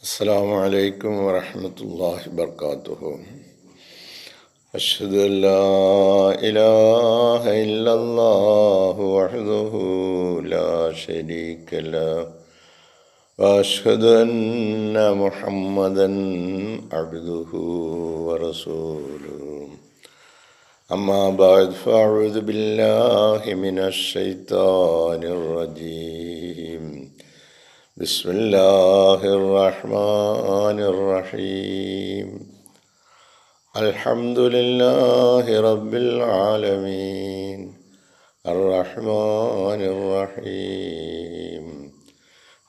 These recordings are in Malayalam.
السلام عليكم ورحمة الله وبركاته. أشهد أن لا إله إلا الله وحده لا شريك له وأشهد أن محمدا عبده ورسوله. أما بعد فأعوذ بالله من الشيطان الرجيم. بسم الله الرحمن الرحيم. الحمد لله رب العالمين الرحمن الرحيم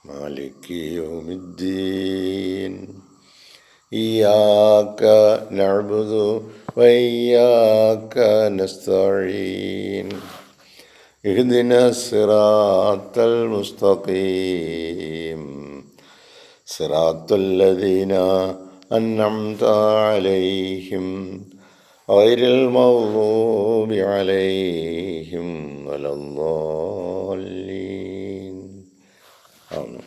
مالك يوم الدين. إياك نعبد وإياك نستعين. اهدنا الصراط المستقيم صراط الذين أنعمت عليهم غير المغضوب عليهم ولا الضالين. ആമീൻ.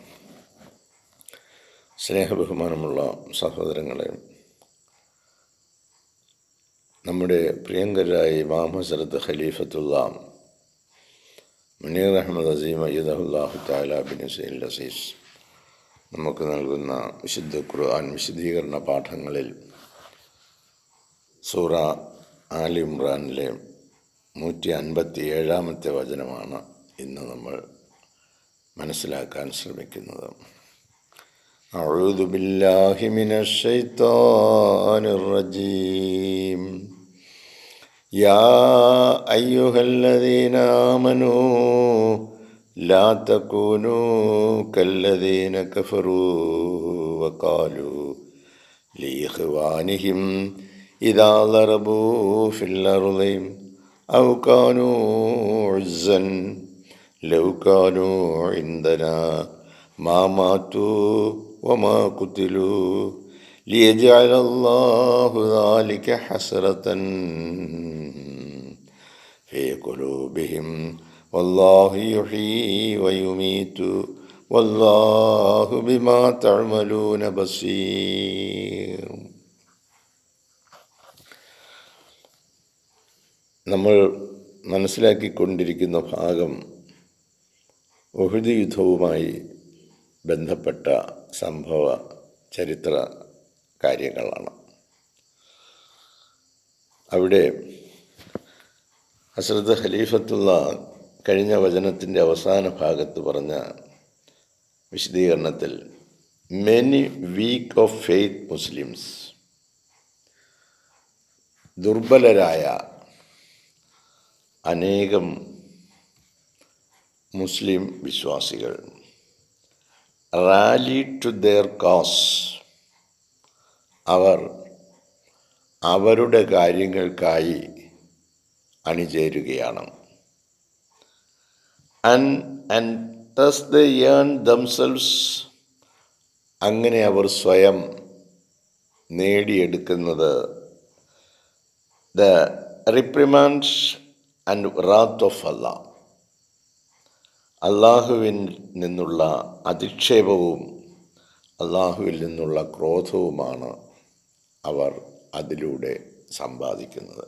സ്നേഹബഹുമാനമുള്ള സഹോദരങ്ങളെ, നമ്മുടെ പ്രിയങ്കരായ ഇമാം ഹസ്രത്ത് ഖലീഫത്തുള്ള മുനീർ അഹമ്മദ് അസീം അയ്യദഹുല്ലാഹു തആല ബിൻ സയ്യിദുൽ അസീസ് നമുക്ക് നൽകുന്ന വിശുദ്ധ ഖുർആൻ വിശദീകരണ പാഠങ്ങളിൽ സൂറ ആലി ഇമ്രാനിലെ 157 വചനമാണ് ഇന്ന് നമ്മൾ മനസ്സിലാക്കാൻ ശ്രമിക്കുന്നത്. അഊദു ബില്ലാഹി മിനശ് ശൈത്വാനിർ റജീം. യാ അയ്യുഹല്ലദീന ആമനൂ ലാ തകൂനൂ കല്ലദീന കഫറൂ വഖാലൂ ലിഇഖ്വാനിഹിം ഇദാ ളറബൂ ഫിൽ അർളി ഔ കാനൂ ഉസ്സൻ ലൗ കാനൂ ഇൻദനാ മാ മാതൂ വമാ ഖുതിലൂ ലിയജഅല അല്ലാഹു ദാലിക ഹസ്റതൻ ഫീ ഖുലൂബിഹിം വല്ലാഹു യുഹ്യീ വയുമീതു വല്ലാഹു ബിമാ തഅമലൂന ബസീർ. നമ്മൾ മനസ്സിലാക്കിക്കൊണ്ടിരിക്കുന്ന ഭാഗം ഉഹുദ് യുദ്ധവുമായി ബന്ധപ്പെട്ട സംഭവ ചരിത്ര കാര്യങ്ങളാണ്. അവിടെ ഹസ്രത്ത് ഖലീഫത്തുള്ള കഴിഞ്ഞ വചനത്തിൻ്റെ അവസാന ഭാഗത്ത് പറഞ്ഞ വിശദീകരണത്തിൽ many weak of faith Muslims, ദുർബലരായ അനേകം മുസ്ലിം വിശ്വാസികൾ റാലി ടു ദെയർ കോസ്, അവർ അവരുടെ കാര്യങ്ങൾക്കായി അണിചേരുകയാണ്. and thus they earn themselves, അങ്ങനെ അവർ സ്വയം നേടിയെടുക്കുന്നത് the reprimands and wrath of Allah, അള്ളാഹുവിൽ നിന്നുള്ള അധിക്ഷേപവും അള്ളാഹുവിൽ നിന്നുള്ള ക്രോധവുമാണ് അവർ അതിലൂടെ സമ്പാദിക്കുന്നത്.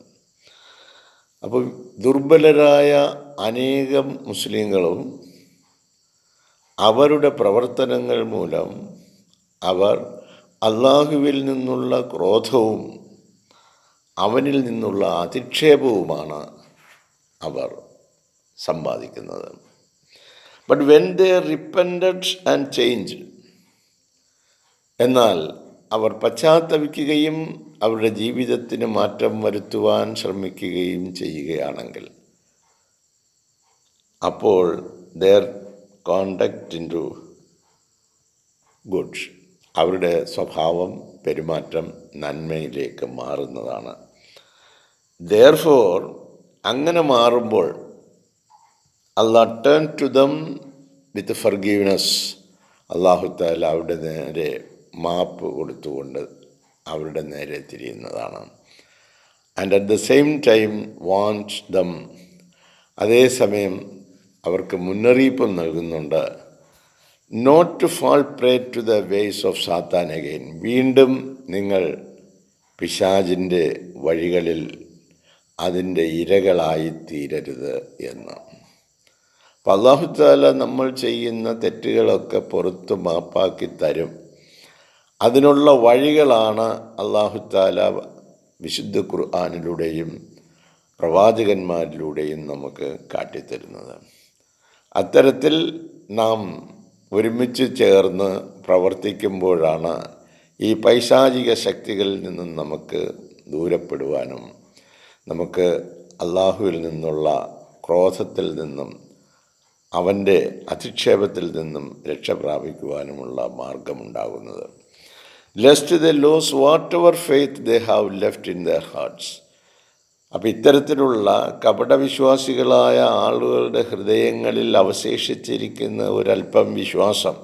അപ്പോൾ ദുർബലരായ അനേകം മുസ്ലിങ്ങളും അവരുടെ പ്രവർത്തനങ്ങൾ മൂലം അവർ അള്ളാഹുവിൽ നിന്നുള്ള ക്രോധവും അവനിൽ നിന്നുള്ള അധിക്ഷേപവുമാണ് അവർ സമ്പാദിക്കുന്നത്. But when they repented and change, എന്നാൽ അവർ പശ്ചാത്തപിക്കുകയും അവരുടെ ജീവിതത്തിന് മാറ്റം വരുത്തുവാൻ ശ്രമിക്കുകയും ചെയ്യുകയാണെങ്കിൽ, അപ്പോൾ their conduct into good, അവരുടെ സ്വഭാവം പെരുമാറ്റം നന്മയിലേക്ക് മാറുന്നതാണ്. therefore അങ്ങനെ മാറുമ്പോൾ Allah turn to them with forgiveness, അല്ലാഹു തആല അവരുടെ നേരെ മാപ്പ് കൊടുത്തുകൊണ്ട് അവരുടെ നേരെ തിരിയുന്നതാണ്. And at the same time വാണ്ട്സ് ദം, അതേസമയം അവർക്ക് മുന്നറിയിപ്പ് നൽകുന്നുണ്ട്, not to fall prey to the ways of Satan again. വീണ്ടും നിങ്ങൾ പിശാചിൻ്റെ വഴികളിൽ അതിൻ്റെ ഇരകളായി തീരരുത് എന്ന്. അപ്പം അല്ലാഹു തആല നമ്മൾ ചെയ്യുന്ന തെറ്റുകളൊക്കെ പുറത്ത് മാപ്പാക്കി തരും. അതിനുള്ള വഴികളാണ് അല്ലാഹു തആല വിശുദ്ധ ഖുർആനിലൂടെയും പ്രവാചകന്മാരിലൂടെയും നമുക്ക് കാട്ടിത്തരുന്നത്. അത്തരത്തിൽ നാം ഒരുമിച്ച് ചേർന്ന് പ്രവർത്തിക്കുമ്പോഴാണ് ഈ പൈശാചിക ശക്തികളിൽ നിന്നും നമുക്ക് ദൂരപ്പെടുവാനും നമുക്ക് അള്ളാഹുവിൽ നിന്നുള്ള ക്രോധത്തിൽ നിന്നും അവൻ്റെ അധിക്ഷേപത്തിൽ നിന്നും രക്ഷ പ്രാപിക്കുവാനുമുള്ള മാർഗമുണ്ടാകുന്നത്. Lest they lose whatever faith they have left in their hearts. അപ്പം ഇത്തരത്തിലുള്ള കപടവിശ്വാസികളായ ആളുകളുടെ ഹൃദയങ്ങളിൽ അവശേഷിച്ചിരിക്കുന്ന ഒരല്പം വിശ്വാസം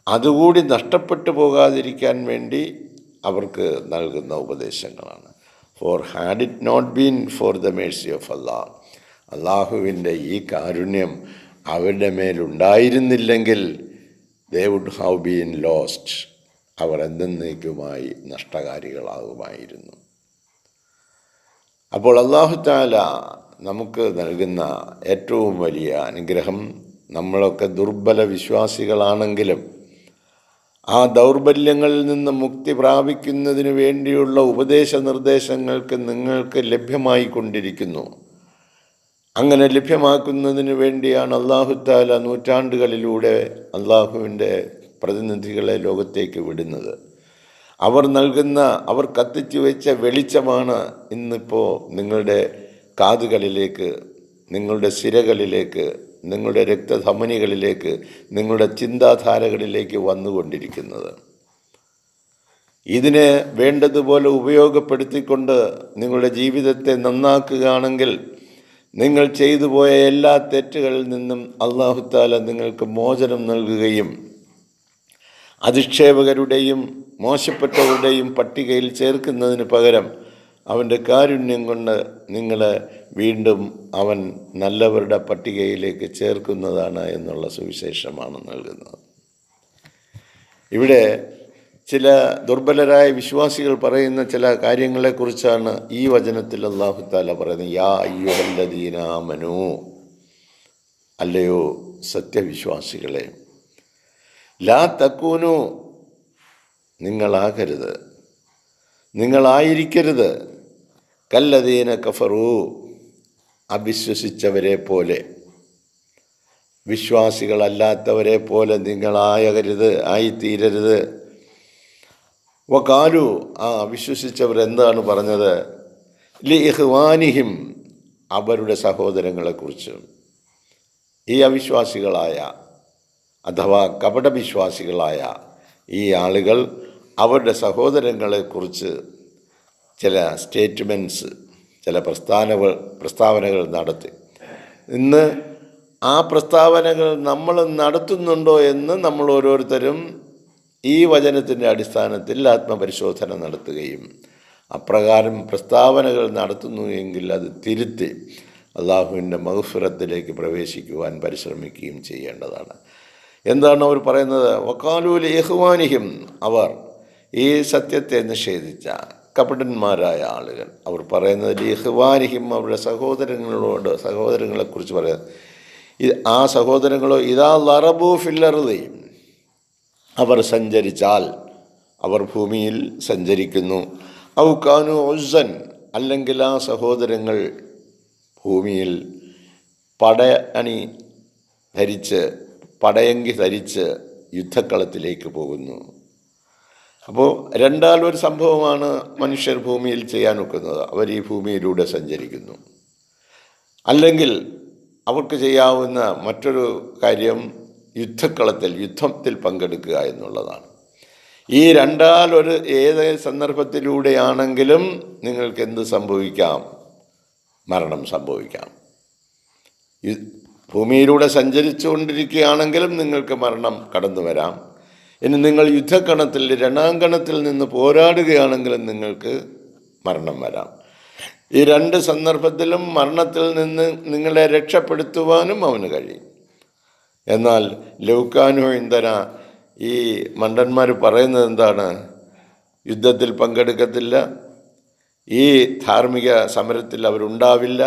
അതുകൂടി നഷ്ടപ്പെട്ടു പോകാതിരിക്കാൻ വേണ്ടി അവർക്ക് നൽകുന്ന ഉപദേശങ്ങളാണ്. For had it not been for the mercy of Allah, അള്ളാഹുവിൻ്റെ ഈ കാരുണ്യം അവരുടെ മേലുണ്ടായിരുന്നില്ലെങ്കിൽ they would have been lost, അവർ എന്നേക്കുമായി നഷ്ടകാരികളാകുമായിരുന്നു. അപ്പോൾ അല്ലാഹു തആല നമുക്ക് നൽകുന്ന ഏറ്റവും വലിയ അനുഗ്രഹം, നമ്മളൊക്കെ ദുർബല വിശ്വാസികളാണെങ്കിലും ആ ദൗർബല്യങ്ങളിൽ നിന്ന് മുക്തി പ്രാപിക്കുന്നതിന് വേണ്ടിയുള്ള ഉപദേശ നിർദ്ദേശങ്ങൾക്ക് നിങ്ങൾക്ക് ലഭ്യമായി കൊണ്ടിരിക്കുന്നു. അങ്ങനെ ലഭ്യമാക്കുന്നതിന് വേണ്ടിയാണ് അല്ലാഹു തആല നൂറ്റാണ്ടുകളിലൂടെ അള്ളാഹുവിൻ്റെ പ്രതിനിധികളെ ലോകത്തേക്ക് വിടുന്നത്. അവർ കത്തിച്ചു വെച്ച വെളിച്ചമാണ് ഇന്നിപ്പോൾ നിങ്ങളുടെ കാതുകളിലേക്ക്, നിങ്ങളുടെ സിരകളിലേക്ക്, നിങ്ങളുടെ രക്തധമനികളിലേക്ക്, നിങ്ങളുടെ ചിന്താധാരകളിലേക്ക് വന്നുകൊണ്ടിരിക്കുന്നത്. ഇതിനെ വേണ്ടതുപോലെ ഉപയോഗപ്പെടുത്തിക്കൊണ്ട് നിങ്ങളുടെ ജീവിതത്തെ നന്നാക്കുകയാണെങ്കിൽ നിങ്ങൾ ചെയ്തു പോയ എല്ലാ തെറ്റുകളിൽ നിന്നും അല്ലാഹു തആല നിങ്ങൾക്ക് മോചനം നൽകുകയും അധിക്ഷേപകരുടെയും മോശപ്പെട്ടവരുടെയും പട്ടികയിൽ ചേർക്കുന്നതിന് പകരം അവൻ്റെ കാരുണ്യം കൊണ്ട് നിങ്ങളെ വീണ്ടും അവൻ നല്ലവരുടെ പട്ടികയിലേക്ക് ചേർക്കുന്നതാണ് എന്നുള്ള സുവിശേഷമാണ് നൽകുന്നത്. ഇവിടെ ചില ദുർബലരായ വിശ്വാസികൾ പറയുന്ന ചില കാര്യങ്ങളെക്കുറിച്ചാണ് ഈ വചനത്തിൽ അല്ലാഹു തആല പറയുന്നത്. യാ അയ്യുഹല്ലദീന ആമനൂ, അല്ലയോ സത്യവിശ്വാസികളെ, ലാ തകൂനു, നിങ്ങളാകരുത്, നിങ്ങളായിരിക്കരുത്, കല്ലദീന കഫറൂ, അവിശ്വസിച്ചവരെ പോലെ, വിശ്വാസികളല്ലാത്തവരെ പോലെ നിങ്ങളായരുത്, ആയിത്തീരരുത്. വകാലു, ആ അവിശ്വസിച്ചവർ എന്താണ് പറഞ്ഞത്? ലി ഇഖ്വാനിഹിം, അവരുടെ സഹോദരങ്ങളെക്കുറിച്ച്. ഈ അവിശ്വാസികളായ അഥവാ കപടവിശ്വാസികളായ ഈ ആളുകൾ അവരുടെ സഹോദരങ്ങളെക്കുറിച്ച് ചില സ്റ്റേറ്റ്മെൻറ്റ്സ്, ചില പ്രസ്താവനകൾ നടത്തി. ഇന്ന് ആ പ്രസ്താവനകൾ നമ്മൾ നടത്തുന്നുണ്ടോ എന്ന് നമ്മൾ ഓരോരുത്തരും ഈ വചനത്തിൻ്റെ അടിസ്ഥാനത്തിൽ ആത്മപരിശോധന നടത്തുകയും അപ്രകാരം പ്രസ്താവനകൾ നടത്തുന്നു എങ്കിൽ അത് തിരുത്തി അള്ളാഹുവിൻ്റെ മഗ്ഫിറത്തിലേക്ക് പ്രവേശിക്കുവാൻ പരിശ്രമിക്കുകയും ചെയ്യേണ്ടതാണ്. എന്താണ് അവർ പറയുന്നത്? വഖാലൂ ലി ഇഖ്വാനിഹിം, അവർ ഈ സത്യത്തെ നിഷേധിച്ച കപടന്മാരായ ആളുകൾ അവർ പറയുന്നത് ലി ഇഖ്വാനിഹിം, അവരുടെ സഹോദരങ്ങളെക്കുറിച്ച് പറയുന്നത്. ആ സഹോദരങ്ങളോ ഇദാ ലറബൂ ഫിൽ അർളി, അവർ സഞ്ചരിച്ചാൽ, അവർ ഭൂമിയിൽ സഞ്ചരിക്കുന്നു. ഔ കാനു ഉസ്സൻ, അല്ലെങ്കിൽ ആ സഹോദരങ്ങൾ ഭൂമിയിൽ പടയങ്കി ധരിച്ച് യുദ്ധക്കളത്തിലേക്ക് പോകുന്നു. അപ്പോൾ രണ്ടാലൊരു സംഭവമാണ് മനുഷ്യർ ഭൂമിയിൽ ചെയ്യാൻ ഒക്കുന്നത്. അവർ ഈ ഭൂമിയിലൂടെ സഞ്ചരിക്കുന്നു. അല്ലെങ്കിൽ അവർക്ക് ചെയ്യാവുന്ന മറ്റൊരു കാര്യം യുദ്ധത്തിൽ പങ്കെടുക്കുക എന്നുള്ളതാണ്. ഈ രണ്ടാലൊരു ഏത് സന്ദർഭത്തിലൂടെയാണെങ്കിലും നിങ്ങൾക്ക് എന്ത് സംഭവിക്കാം? മരണം സംഭവിക്കാം. ഭൂമിയിലൂടെ സഞ്ചരിച്ചു കൊണ്ടിരിക്കുകയാണെങ്കിലും നിങ്ങൾക്ക് മരണം കടന്നു വരാം. ഇനി നിങ്ങൾ യുദ്ധക്കണത്തിൽ രണാങ്കണത്തിൽ നിന്ന് പോരാടുകയാണെങ്കിലും നിങ്ങൾക്ക് മരണം വരാം. ഈ രണ്ട് സന്ദർഭത്തിലും മരണത്തിൽ നിന്ന് നിങ്ങളെ രക്ഷപ്പെടുത്തുവാനും അവന് കഴിയും. എന്നാൽ ലൗകാനു ഇന്ധന ഈ മണ്ടന്മാർ പറയുന്നത് എന്താണ്? യുദ്ധത്തിൽ പങ്കെടുക്കത്തില്ല, ഈ ധാർമ്മിക സമരത്തിൽ അവരുണ്ടാവില്ല,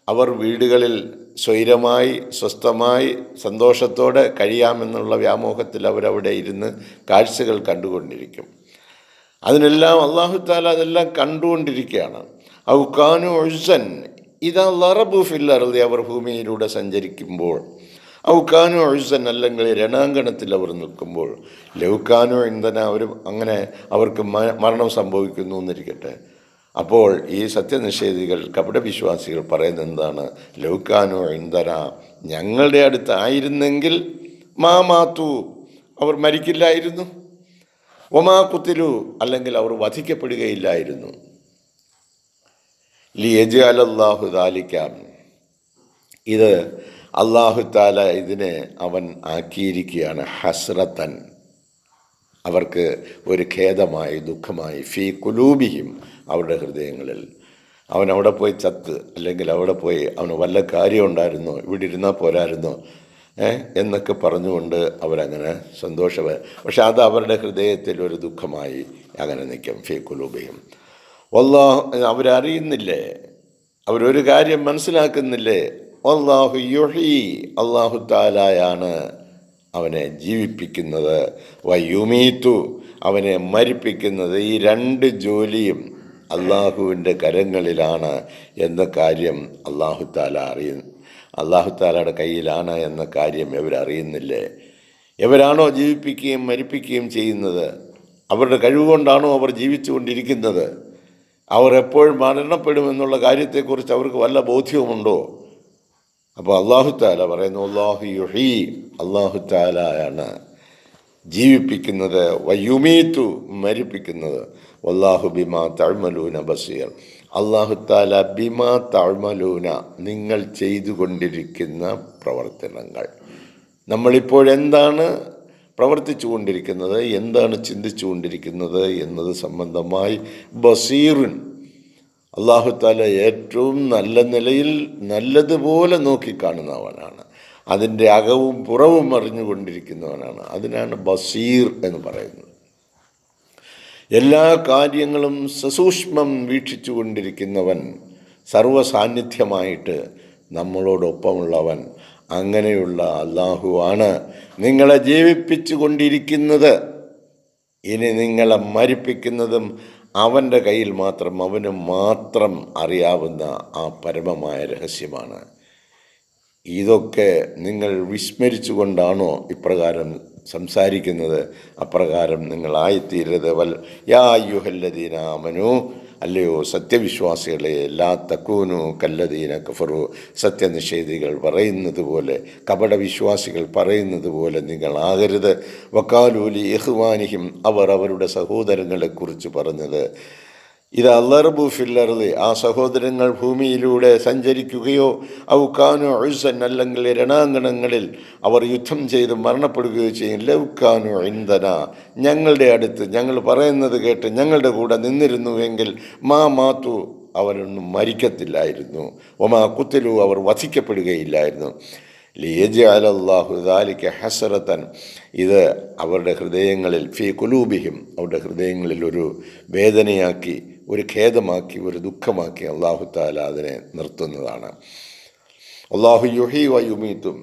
അവർ വീടുകളിൽ സ്വൈരമായി സ്വസ്ഥമായി സന്തോഷത്തോടെ കഴിയാമെന്നുള്ള വ്യാമോഹത്തിൽ അവരവിടെ ഇരുന്ന് കാഴ്ചകൾ കണ്ടുകൊണ്ടിരിക്കും. അതിനെല്ലാം അല്ലാഹു തആല അതെല്ലാം കണ്ടുകൊണ്ടിരിക്കുകയാണ്. ഔകാനു ഉസ്സൻ ഇദാ ലറബു ഫിൽ അർളി, അവർ ഭൂമിയിലൂടെ സഞ്ചരിക്കുമ്പോൾ. ഔകാനു ഉസ്സൻ അല്ലെങ്കിൽ രണാങ്കണത്തിൽ അവർ നിൽക്കുമ്പോൾ. ലൗകാനു ഇന്ധന അവർ അങ്ങനെ അവർക്ക് മരണം സംഭവിക്കുന്നു എന്നിരിക്കട്ടെ. അപ്പോൾ ഈ സത്യനിഷേധികൾ കപടവിശ്വാസികൾ പറയുന്നത് എന്താണ്? ലൗകാനു ഇന്ധന, ഞങ്ങളുടെ അടുത്തായിരുന്നെങ്കിൽ മാമാത്തു, അവർ മരിക്കില്ലായിരുന്നു. ഒമാ കുത്തിലു, അല്ലെങ്കിൽ അവർ വധിക്കപ്പെടുകയില്ലായിരുന്നു. ലിയജഅലല്ലാഹു ദാലിക, ഇത് അല്ലാഹു തആല ഇതിനെ അവൻ ആക്കിയിരിക്കുകയാണ് ഹസ്രത്തൻ, അവർക്ക് ഒരു ഖേദമായി ദുഃഖമായി, ഫീ കുലൂബിഹിം, അവരുടെ ഹൃദയങ്ങളിൽ. അവൻ അവിടെ പോയി ചത്ത്, അല്ലെങ്കിൽ അവിടെ പോയി അവന് വല്ല കാര്യം ഉണ്ടായിരുന്നോ, ഇവിടെ ഇരുന്നാൽ പോരായിരുന്നോ എന്നൊക്കെ പറഞ്ഞുകൊണ്ട് അവരങ്ങനെ പക്ഷെ അത് അവരുടെ ഹൃദയത്തിൽ ഒരു ദുഃഖമായി അങ്ങനെ നിൽക്കും. ഫീ കുലൂബിഹിം വല്ലാഹു, അവരറിയുന്നില്ലേ, അവരൊരു കാര്യം മനസ്സിലാക്കുന്നില്ലേ? വല്ലാഹു യുഹീ, അല്ലാഹു തആലയാണ് അവനെ ജീവിപ്പിക്കുന്നത്, വയുമീതു, അവനെ മരിപ്പിക്കുന്നത്. ഈ രണ്ട് ജോലിയും അള്ളാഹുവിൻ്റെ കരങ്ങളിലാണ് എന്ന കാര്യം അല്ലാഹു തആല അല്ലാഹു തആലയുടെ കയ്യിലാണ് എന്ന കാര്യം ഇവരറിയുന്നില്ലേ? ഇവരാണോ ജീവിപ്പിക്കുകയും മരിപ്പിക്കുകയും ചെയ്യുന്നത്? അവരുടെ കഴിവുകൊണ്ടാണോ അവർ ജീവിച്ചു കൊണ്ടിരിക്കുന്നത്? അവർ എപ്പോഴും മരണപ്പെടുമെന്നുള്ള കാര്യത്തെക്കുറിച്ച് അവർക്ക് വല്ല ബോധ്യവുമുണ്ടോ? അപ്പോൾ അല്ലാഹു തആല പറയുന്നു, അല്ലാഹു യുഹീ, അല്ലാഹു തആലയാണ് ജീവിപ്പിക്കുന്നത്, വയുമീതു, മരിപ്പിക്കുന്നത്. വല്ലാഹു ബിമാ തഅമലൂന ബസീർ, അല്ലാഹു തആല ബിമാ തഅമലൂന, നിങ്ങൾ ചെയ്തുകൊണ്ടിരിക്കുന്ന പ്രവർത്തനങ്ങൾ, നമ്മളിപ്പോഴെന്താണ് പ്രവർത്തിച്ചു കൊണ്ടിരിക്കുന്നത്, എന്താണ് ചിന്തിച്ചു കൊണ്ടിരിക്കുന്നത് എന്നത് സംബന്ധമായി ബസീറുൻ, അല്ലാഹു തആല ഏറ്റവും നല്ല നിലയിൽ നല്ലതുപോലെ നോക്കിക്കാണുന്നവനാണ്, അതിൻ്റെ അകവും പുറവും അറിഞ്ഞുകൊണ്ടിരിക്കുന്നവനാണ്. അതിനാണ് ബസീർ എന്ന് പറയുന്നത്. എല്ലാ കാര്യങ്ങളും സസൂക്ഷ്മം വീക്ഷിച്ചു കൊണ്ടിരിക്കുന്നവൻ, സർവസാന്നിധ്യമായിട്ട് നമ്മളോടൊപ്പമുള്ളവൻ, അങ്ങനെയുള്ള അല്ലാഹു ആണ് നിങ്ങളെ ജീവിപ്പിച്ചു കൊണ്ടിരിക്കുന്നത്. ഇനി നിങ്ങളെ മരിപ്പിക്കുന്നതും അവൻ്റെ കയ്യിൽ മാത്രം, അവന് മാത്രം അറിയാവുന്ന ആ പരമമായ രഹസ്യമാണ്. ഇതൊക്കെ നിങ്ങൾ വിസ്മരിച്ചു കൊണ്ടാണോ ഇപ്രകാരം സംസാരിക്കുന്നത്? അപ്രകാരം നിങ്ങളായിത്തീരരുത്. യാ അയ്യുഹല്ലദീന ആമനൂ, അല്ലയോ സത്യവിശ്വാസികളെ, ലാ തകൂനു കല്ലദീന കഫറു, സത്യനിഷേധികൾ പറയുന്നത് പോലെ, കപടവിശ്വാസികൾ പറയുന്നത് പോലെ നിങ്ങളാകരുത്. വഖാലൂ ലി ഇഖ്വാനിഹിം, അവർ അവരുടെ സഹോദരങ്ങളെക്കുറിച്ച് പറഞ്ഞത്, ഇത് അല്ലർബു ഫിൽ അർളി, ആ സഹോദരങ്ങൾ ഭൂമിയിലൂടെ സഞ്ചരിക്കുകയോ, ഔ കാനു ഉസ്സൻ, അല്ലെങ്കിൽ രണാങ്കണങ്ങളിൽ അവർ യുദ്ധം ചെയ്ത് മരണപ്പെടുകയോ ചെയ്യും. ലൗ കാനു ഇൻദന, ഞങ്ങളുടെ അടുത്ത് ഞങ്ങൾ പറയുന്നത് കേട്ട് ഞങ്ങളുടെ കൂടെ നിന്നിരുന്നുവെങ്കിൽ മാ മാത്തു, അവരൊന്നും മരിക്കത്തില്ലായിരുന്നു. ഒമാ കുത്തിലു, അവർ വധിക്കപ്പെടുകയില്ലായിരുന്നു. ലിയജഅലല്ലാഹു ദാലിക ഹസ്രതൻ, ഇത് അവരുടെ ഹൃദയങ്ങളിൽ, ഫീ കുലൂബിഹിം, അവരുടെ ഹൃദയങ്ങളിൽ ഒരു വേദനയാക്കി, ഒരു ഖേദമാക്കി, ഒരു ദുഃഖമാക്കി അല്ലാഹു തആല അതിനെ നിർത്തുന്നതാണ്. അല്ലാഹു യുഹീ വയുമീതും,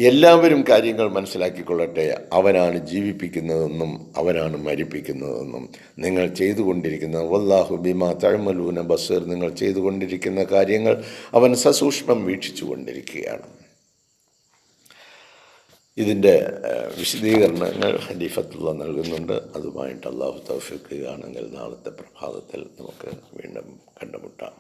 എല്ലാവരും കാര്യങ്ങൾ മനസ്സിലാക്കിക്കൊള്ളട്ടെ, അവനാണ് ജീവിപ്പിക്കുന്നതെന്നും അവനാണ് മരിപ്പിക്കുന്നതെന്നും. നിങ്ങൾ ചെയ്തുകൊണ്ടിരിക്കുന്ന വല്ലാഹു ബിമാ തഅമലൂന ബസീർ, നിങ്ങൾ ചെയ്തുകൊണ്ടിരിക്കുന്ന കാര്യങ്ങൾ അവൻ സസൂക്ഷ്മം വീക്ഷിച്ചു കൊണ്ടിരിക്കുകയാണ്. ഇതിൻ്റെ വിശദീകരണങ്ങൾ ഖലീഫത്തുള്ള നൽകുന്നുണ്ട്. അതുമായിട്ട് അല്ലാഹു തൗഫീഖ് ചെയ്യുകയാണെങ്കിൽ നാളത്തെ പ്രഭാതത്തിൽ നമുക്ക് വീണ്ടും കണ്ടുമുട്ടാം.